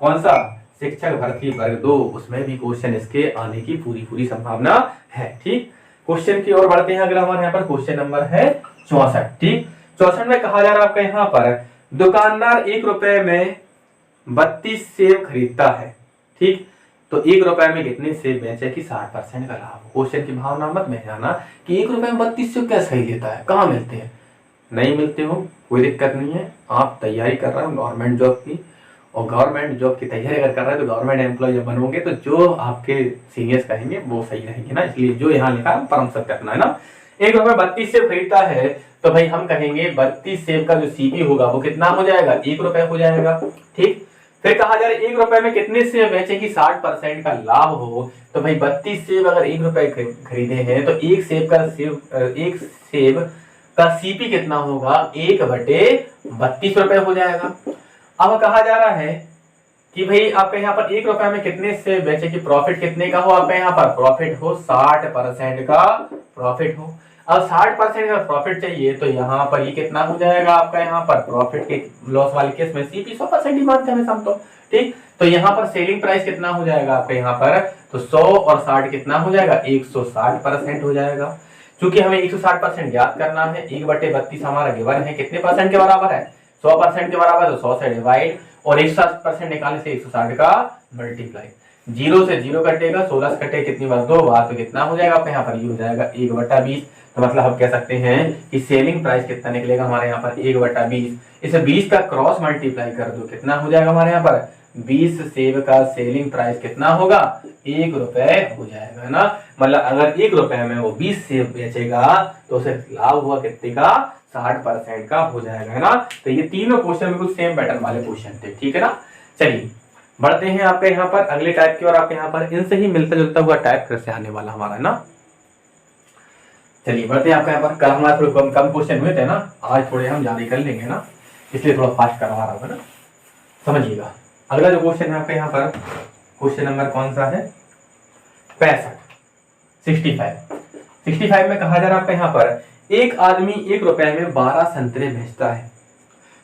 कौन सा शिक्षक भर्ती वर्ग 2, उसमें भी क्वेश्चन इसके आने की पूरी संभावना है। ठीक, क्वेश्चन की ओर बढ़ते हैं। अगला हमारे यहाँ पर क्वेश्चन नंबर है 64। ठीक, 64 में कहा जा रहा है आपका यहाँ पर दुकानदार 1 रुपए में 32 सेब खरीदता है। ठीक, तो 1 रुपए में कितने सेब बेचे कि 60% का लाभ। क्वेश्चन की भावना मत में जाना कि 1 रुपए में 32 सेब कैसे खरीद लेता है, कहाँ मिलते हैं, नहीं मिलते हो कोई दिक्कत नहीं है। आप तैयारी कर रहे हो गवर्नमेंट जॉब की, और गवर्नमेंट जॉब की तैयारी अगर कर रहे हैं तो गवर्नमेंट एम्प्लॉय जब बनोगे तो जो आपके सीनियर्स कहेंगे वो सही रहेंगे ना, इसलिए जो यहाँ लिखा है परम सत्य करना है ना। 1 रुपए 32 सेब खरीदता है तो भाई हम कहेंगे 32 सेब का जो सीपी होगा वो कितना हो जाएगा 1 रुपए हो जाएगा। ठीक, फिर कहा जा रहा है 1 रुपए में कितने सेब बेचे कि 60% का लाभ हो, तो भाई 32 सेब अगर 1 रुपए खरीदे हैं तो एक सेब का सीपी कितना होगा 1/32 रुपए हो जाएगा। अब कहा जा रहा है कि भाई आपके यहाँ पर 1 रुपए में कितने से बेचे कि प्रॉफिट कितने का हो, आपके यहाँ पर प्रॉफिट हो 60% का प्रॉफिट हो। अब 60% का प्रॉफिट चाहिए तो यहाँ पर ये कितना हो जाएगा आपका यहाँ पर प्रॉफिट के लॉस वाले केस में सीपी 100% ही मानते हैं हम तो। ठीक, तो यहाँ पर सेलिंग प्राइस कितना हो जाएगा आपके यहाँ पर, तो 100 और 60 कितना हो जाएगा 160% हो जाएगा। क्योंकि हमें 160% ज्ञात करना है, 1/32 हमारा गिवन है, कितने परसेंट के बराबर है 100% के बराबर, तो 100 से डिवाइड, और 160% निकालने से 160 का मल्टीप्लाई, 0 से 0 कटेगा, 16 से कटे कितनी बार 2 बार, तो कितना हो जाएगा आपके यहाँ पर ये हो जाएगा 1/20। तो मतलब हम कह सकते हैं कि सेलिंग प्राइस कितना निकलेगा हमारे यहाँ पर 1/20। इसे 20 का क्रॉस मल्टीप्लाई कर दो, कितना हो जाएगा हमारे यहाँ पर 20 सेब का सेलिंग प्राइस कितना होगा 1 रुपए हो जाएगा ना। मतलब अगर 1 रुपए में वो 20 सेब बेचेगा तो उसे लाभ हुआ कितने का 60% का हो जाएगा, है ना। तो ये तीनों क्वेश्चन बिल्कुल सेम पैटर्न वाले क्वेश्चन थे। ठीक है ना, चलिए बढ़ते हैं आपके यहाँ पर अगले टाइप की, और आपके यहाँ पर इनसे ही मिलता जुलता हुआ टाइप फिर से आने वाला हमारा, है ना। चलिए बढ़ते हैं आपके यहाँ पर, कल हमारे थोड़े कम क्वेश्चन हुए थे ना, आज थोड़े हम ज्यादा कर लेंगे ना, इसलिए थोड़ा फास्ट करवा रहा हूँ ना, समझिएगा। अगला जो क्वेश्चन है आपके यहाँ पर क्वेश्चन नंबर कौन सा है 65 में कहा जा रहा है आपके यहाँ पर एक आदमी 1 रुपए में 12 संतरे बेचता है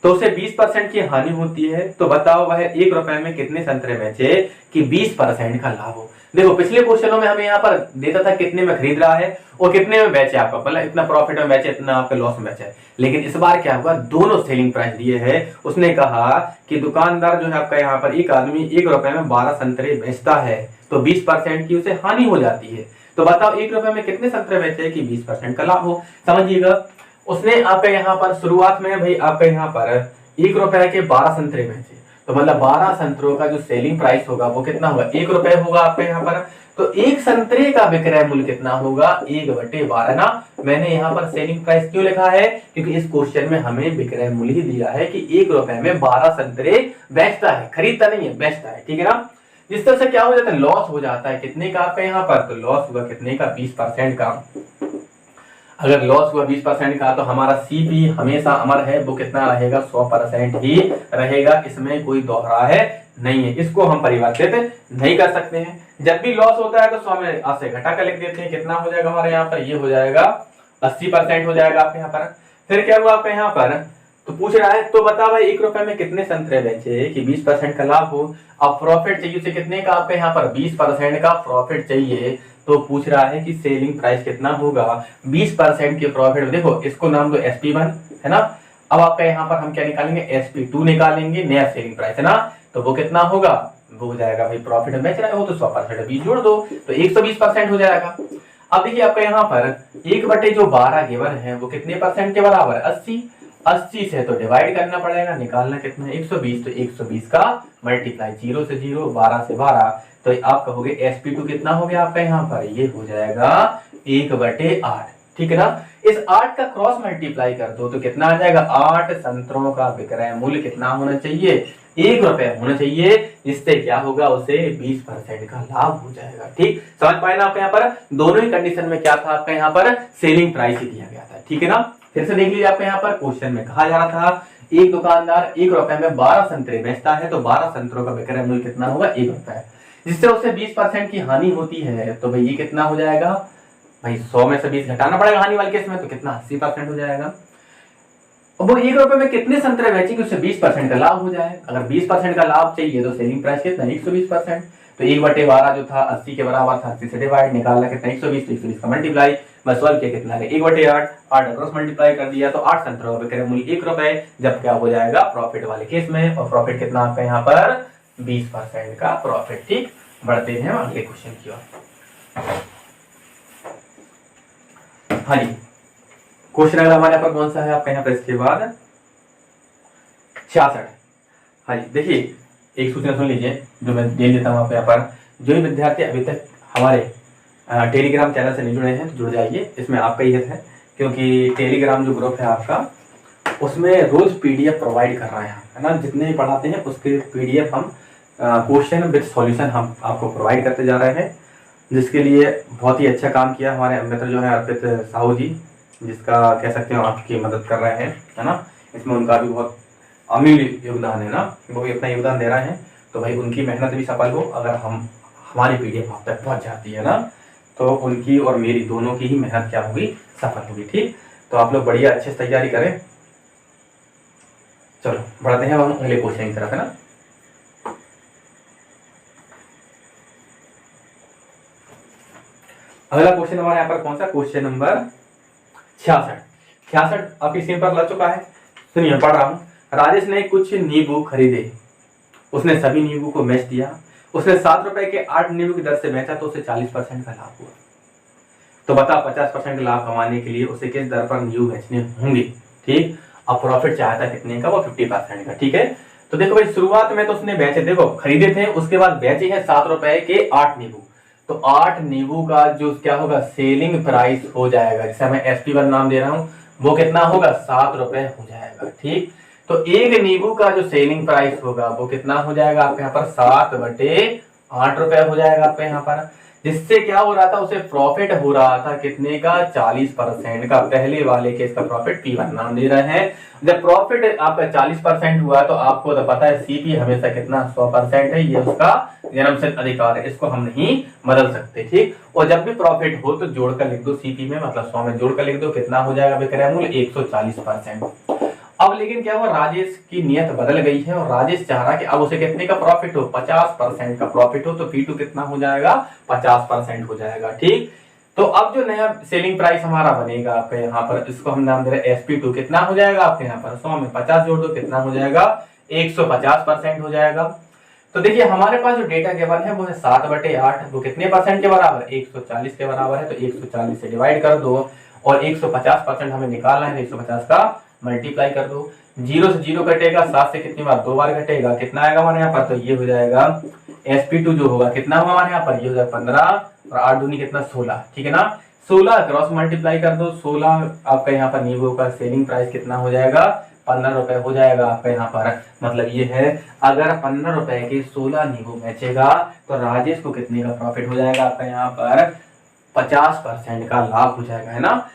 तो उसे 20% की हानि होती है, तो बताओ वह 1 रुपए में कितने संतरे बेचे कि 20% का लाभ हो। देखो पिछले क्वेश्चनों में हमें यहाँ पर देता था कितने में खरीद रहा है और कितने में बेचे, आपका मतलब इतना प्रॉफिट में बेचे इतना आपका लॉस में बेचे, लेकिन इस बार क्या हुआ दोनों सेलिंग प्राइस दिए है। उसने कहा कि दुकानदार जो है आपका यहाँ पर एक आदमी 1 रुपए में 12 संतरे बेचता है तो 20% की उसे हानि हो जाती है, तो बताओ 1 रुपए में कितने संतरे बेचे कि 20% का लाभ हो। समझिएगा, उसने आपका यहाँ पर शुरुआत में भाई आपका यहाँ पर 1 रुपए के 12 संतरे बेचे, तो मतलब 12 संतरों का जो सेलिंग प्राइस होगा वो कितना होगा 1 रुपए होगा आपके यहाँ पर। तो एक संतरे का विक्रय मूल्य कितना होगा 1/12 ना। मैंने यहाँ पर सेलिंग प्राइस क्यों लिखा है, क्योंकि इस क्वेश्चन में हमें विक्रय मूल्य ही दिया है कि 1 रुपए में 12 संतरे बेचता है, खरीदता नहीं है बेचता है। ठीक है ना, जिस तरह से क्या हो जाता है लॉस हो जाता है कितने का आपका यहाँ पर, तो लॉस हुआ कितने का 20% का। अगर लॉस हुआ 20% का तो हमारा सीपी हमेशा अमर है, वो कितना रहेगा 100% ही रहेगा, इसमें कोई दोहरा है नहीं है, इसको हम परिवर्तित नहीं कर सकते हैं। जब भी लॉस होता है तो 100 में 80 घटा कर लिख देते हैं, कितना हो जाएगा हमारे यहाँ पर ये हो जाएगा 80% हो जाएगा आपके यहाँ पर। फिर क्या हुआ आपके यहाँ पर, तो पूछ रहा है तो बता भाई 1 रुपए में कितने संतरे बेचे कि 20% का लाभ हो। अब प्रॉफिट चाहिए उसे कितने का आपके यहाँ पर 20% का प्रॉफिट चाहिए, तो पूछ रहा है कि सेलिंग प्राइस कितना होगा 20% के प्रॉफिट। देखो इसको नाम दो SP1 है ना। अब आपका यहाँ पर हम क्या निकालेंगे SP2 निकालेंगे, नया सेलिंग प्राइस है ना, तो वो कितना होगा वो हो जाएगा भाई प्रॉफिट में बेच रहा हो तो 100% 20 जोड़ दो तो 120% हो जाएगा। अब देखिए आपका यहाँ पर 1/12 गिवन है वो कितने परसेंट के बराबर है 80 से तो डिवाइड करना पड़ेगा, निकालना कितना है 120, तो 120 का मल्टीप्लाई 0 से 0 12 से 12, तो आप कहोगे SP2 कितना हो गया आपका यहाँ पर ये हो जाएगा 1/8। ठीक है ना, इस 8 का क्रॉस मल्टीप्लाई कर दो तो कितना आ जाएगा, 8 संतरों का विक्रय मूल्य कितना होना चाहिए, 1 रुपए होना चाहिए, जिससे क्या होगा, उसे 20% का लाभ हो जाएगा। ठीक, समझ पाए ना आपके यहाँ पर दोनों ही कंडीशन में क्या था, आपका यहाँ पर सेलिंग प्राइस ही दिया गया था। ठीक है ना, फिर से देख लीजिए, आपके यहाँ पर क्वेश्चन में कहा जा रहा था एक दुकानदार 1 रुपए में 12 संतरे बेचता है, तो 12 संतरों का विक्रय मूल्य कितना होगा, 1 रुपए, जिससे उसे 20% की हानि होती है। तो भाई ये कितना हो जाएगा, भाई 100 में से 20 घटाना पड़ेगा हानि वाले केस में, तो कितना 80% हो जाएगा। अब वो 1 रुपए में कितने संतरे बेचेंगे, उससे 20% का लाभ हो जाए। अगर 20% का लाभ चाहिए तो सेलिंग प्राइस कितना, 120%। तो 1/12 जो था 80 के बराबर था, 80 से डिवाइड, निकालना कितना 120, तो 120 का मल्टीप्लाई, बस सॉल्व किया कितना है 1/8, 8 क्रॉस मल्टीप्लाई कर दिया तो 8 संतरों का विक्रय मूल्य 1 रुपए, जब क्या हो जाएगा प्रॉफिट वाले केस में, और प्रॉफिट कितना आपका यहाँ पर 20% का प्रॉफिट। ठीक, बढ़ते हैं अगले क्वेश्चन की ओर। हाँ जी, क्वेश्चन अगला हमारे यहाँ पर कौन सा है आपका यहाँ पर, इसके बाद 66। हाँ जी, देखिए एक सूचना सुन लीजिए जो मैं दे देता हूँ आप यहाँ पर। जो भी विद्यार्थी अभी तक हमारे टेलीग्राम चैनल से नहीं जुड़े हैं तो जुड़ जाइए, इसमें आपका ही हित है, क्योंकि टेलीग्राम जो ग्रुप है आपका उसमें रोज पीडीएफ प्रोवाइड कर रहे हैं, है ना, जितने भी पढ़ाते हैं उसके पीडीएफ हम क्वेश्चन विद सॉल्यूशन हम आपको प्रोवाइड करते जा रहे हैं, जिसके लिए बहुत ही अच्छा काम किया हमारे मित्र जो है अर्पित साहू जी, जिसका कह सकते हो आपकी मदद कर रहे हैं, है ना। इसमें उनका भी बहुत अमूल्य योगदान है ना, वो भी अपना योगदान दे रहे हैं, तो भाई उनकी मेहनत भी सफल हो अगर हमारी पीडीएफ आप तक पहुंच जाती है ना, तो उनकी और मेरी दोनों की ही मेहनत क्या होगी, सफल होगी। ठीक, तो आप लोग बढ़िया अच्छे से तैयारी करें। चलो बढ़ते हैं हम अगले क्वेश्चन की तरफ, है ना। अगला क्वेश्चन हमारे यहाँ पर कौन सा, क्वेश्चन नंबर 66 आपकी स्क्रीन पर लग चुका है। सुनिए पढ़ रहा हूँ। राजेश ने कुछ नींबू खरीदे, उसने सभी नींबू को बेच दिया, उसने 7 रुपए के 8 नींबू की दर से बेचा, तो उसे 40% का लाभ हुआ। तो बता 50% लाभ कमाने के लिए उसे किस दर पर नींबू बेचने होंगे। ठीक, अब प्रॉफिट चाहता कितने का, वो 50% का। ठीक है, तो देखो भाई शुरुआत में तो उसने बेचे, देखो खरीदे थे, उसके बाद बेचे हैं 7 रुपए के 8 नींबू, तो 8 नींबू का जो क्या होगा सेलिंग प्राइस हो जाएगा, जिसे मैं SP1 नाम दे रहा हूं, वो कितना होगा 7 रुपए हो जाएगा। ठीक, तो एक नींबू का जो सेलिंग प्राइस होगा वो कितना हो जाएगा आपके यहाँ पर 7/8 रुपए हो जाएगा आपके यहाँ पर, जिससे क्या हो रहा था, उसे प्रॉफिट हो रहा था कितने का, 40% का। पहले वाले केस का प्रॉफिट P1 नाम दे रहे हैं। जब प्रॉफिट आपका 40% हुआ तो आपको तो पता है CP हमेशा कितना 100% है, ये उसका जन्मसिद्ध अधिकार है, इसको हम नहीं बदल सकते। ठीक, और जब भी प्रॉफिट हो तो जोड़कर लिख दो CP में, मतलब 100 में जोड़कर लिख दो, कितना हो जाएगा विक्रय मूल्य 140%। अब लेकिन क्या हुआ, राजेश की नियत बदल गई है और राजेश चाह रहा कि अब उसे कितने का प्रॉफिट हो, 50% का प्रॉफिट हो, तो P2 कितना हो जाएगा, 50% हो जाएगा। ठीक, तो अब जो नया सेलिंग प्राइस हमारा बनेगा आपके यहाँ पर, इसको हम नाम दे रहे हैं SP2, कितना हो जाएगा आपके यहाँ पर 100 में 50 जोड़ दो, कितना हो जाएगा 150% हो जाएगा। तो देखिए हमारे पास जो डेटा गिवन है वो है 7/8, वो कितने परसेंट के बराबर, 140 के बराबर है, तो 140 से डिवाइड कर दो, और 150% हमें निकालना है, 150 का मल्टीप्लाई कर दो। 0 से 0 कटेगा, 7 से कितनी बार, 2 बार घटेगा, कितना आएगा हमारे यहाँ पर, तो ये हो जाएगा SP2 जो होगा कितना होगा हमारे यहाँ पर, ये हो जाएगा 15, और 8 दूनी कितना 16। ठीक है ना, 16 क्रॉस मल्टीप्लाई कर दो, 16 आपका यहाँ पर नींबू का सेलिंग प्राइस कितना हो जाएगा, 15 रुपए हो जाएगा आपका यहाँ पर। मतलब ये है अगर 15 रुपए के 16 नींबू बेचेगा तो राजेश को कितने का प्रॉफिट हो जाएगा आपका यहाँ पर, 50% का लाभ हो जाएगा, है ना।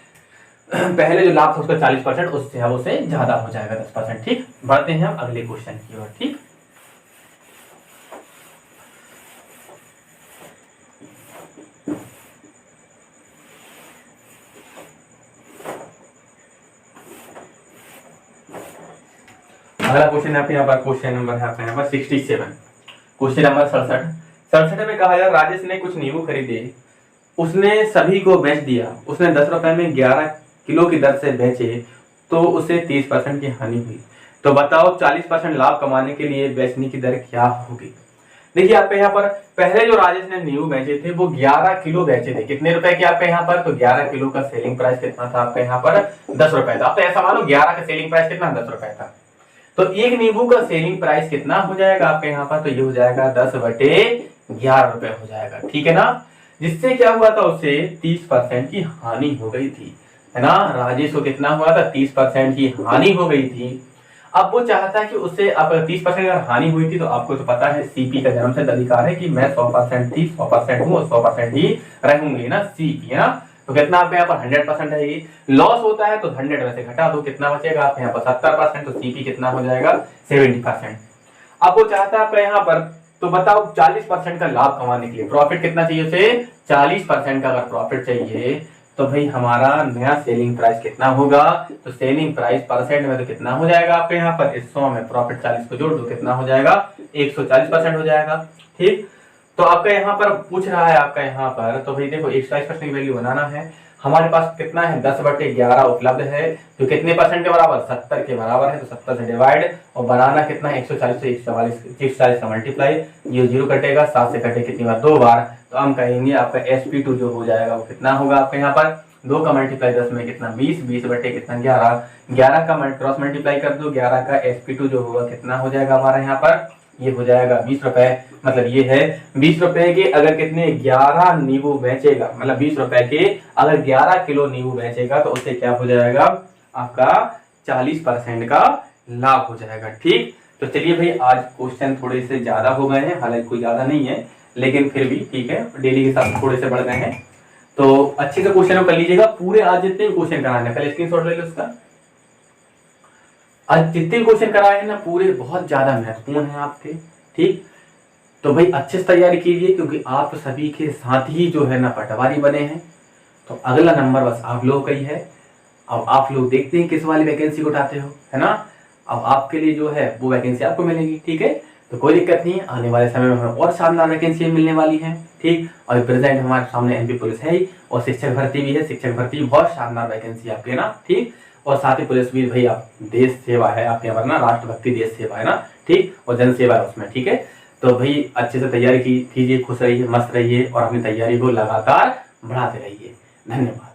पहले जो लाभ था उसका 40%, उससे अब उसे ज्यादा हो जाएगा 10%। ठीक, बढ़ते हैं हम अगले क्वेश्चन की ओर। ठीक, अगला क्वेश्चन आपके यहाँ पर, क्वेश्चन नंबर है आपके यहाँ पर 67, क्वेश्चन नंबर 67 में कहा जाए राजेश ने कुछ नींबू खरीदे, उसने सभी को बेच दिया, उसने 10 रुपए में 11 किलो की दर से बेचे, तो उसे 30% की हानि हुई। तो बताओ 40% लाभ कमाने के लिए बेचने की दर क्या होगी। देखिए आपके यहाँ पर पहले जो राजेश ने नींबू बेचे थे वो 11 किलो बेचे थे, कितने रुपए के आपके यहाँ पर, तो 11 किलो का सेलिंग प्राइस कितना था आपके यहाँ पर, 10 रुपए था। आप तो ऐसा मानो 11 का सेलिंग प्राइस कितना, 10 रुपए था, तो एक नींबू का सेलिंग प्राइस कितना हो जाएगा आपके यहाँ पर, तो ये हो जाएगा 10/11 रुपए हो जाएगा। ठीक है ना, जिससे क्या हुआ था, उसे 30% की हानि हो गई थी। है ना। राजेश को कितना हुआ था, 30% की हानि हो गई थी। अब वो चाहता है कि उससे अब 30% अगर हानि हुई थी तो आपको तो पता है सीपी का जन्मसिद्ध अधिकार है कि मैं 100% थी, 100% हूँ और 100% ही रहूंगी ना, सीपी है ना। तो कितना आपके यहाँ पर 100% रहेगी। लॉस होता है तो 100 में से घटा दो, कितना बचेगा आपके यहाँ पर 70%, तो सीपी कितना हो जाएगा 70%। अब वो चाहता है आपका यहाँ पर, तो बताओ 40% का लाभ कमाने के लिए प्रॉफिट कितना चाहिए उसे, 40% का अगर प्रॉफिट चाहिए तो भाई हमारा नया सेलिंग प्राइस कितना होगा, तो सेलिंग प्राइस परसेंट में तो कितना हो जाएगा आपके यहाँ पर, इस 100 में प्रॉफिट 40 को जोड़ दो, कितना हो जाएगा 140% हो जाएगा। ठीक, तो आपका यहाँ पर पूछ रहा है आपका यहाँ पर, तो भाई देखो 140% की वैल्यू बनाना है। हमारे पास कितना है 10/11 उपलब्ध है, जो कितने परसेंट के बराबर, 70 के बराबर है, तो 70 से डिवाइड और बनाना कितना है 140 से 140 का मल्टीप्लाई, ये 0 कटेगा, 7 से कटे कितनी बार, 2 बार, तो हम कहेंगे आपका sp2 जो हो जाएगा वो कितना होगा आपके यहाँ पर, 2 का मल्टीप्लाई 10 में कितना 20, 20 बटे कितना 11, 11 का क्रॉस मल्टीप्लाई कर दो, 11 का sp2 जो होगा कितना हो जाएगा हमारा यहाँ पर, ये हो जाएगा 20 रुपए। मतलब ये है 20 रुपए के अगर कितने 11 नींबू बेचेगा, मतलब 20 रुपए के अगर 11 किलो नींबू बेचेगा तो उससे क्या हो जाएगा आपका 40% का लाभ हो जाएगा। ठीक, तो चलिए भाई आज क्वेश्चन थोड़े से ज्यादा हो गए हैं, हालांकि कोई ज्यादा नहीं है लेकिन फिर भी ठीक है, डेली के साथ थोड़े से बढ़ गए हैं, तो अच्छे से क्वेश्चन कर लीजिएगा। पूरे आज जितने क्वेश्चन कराने पहले स्क्रीनशॉट ले लो उसका। आज जितने क्वेश्चन कराए हैं ना पूरे बहुत ज्यादा महत्वपूर्ण है आपके। ठीक, तो भाई अच्छे से तैयारी कीजिए क्योंकि आप सभी के साथ ही जो है ना पटवारी बने हैं, तो अगला नंबर बस आप लोग का ही है। अब आप लोग देखते हैं किस वाली वैकेंसी को उठाते हो, है ना। अब आपके लिए जो है वो वैकेंसी आपको मिलेगी, ठीक है, तो कोई दिक्कत नहीं है, आने वाले समय में हमें और शानदार वैकेंसी मिलने वाली है। ठीक, और प्रेजेंट हमारे सामने एमपी पुलिस है ही और शिक्षक भर्ती भी है, शिक्षक भर्ती भी बहुत शानदार वैकेंसी आपकी है ना। ठीक, और साथ ही पुलिस भी भाई आप देश सेवा है आपके यहाँ पर ना, राष्ट्रभक्ति देश सेवा है ना। ठीक, और जन सेवा है उसमें। ठीक है, तो भाई अच्छे से तैयारी कीजिए, खुश रहिए, मस्त रहिए और अपनी तैयारी को लगातार बढ़ाते रहिए। धन्यवाद।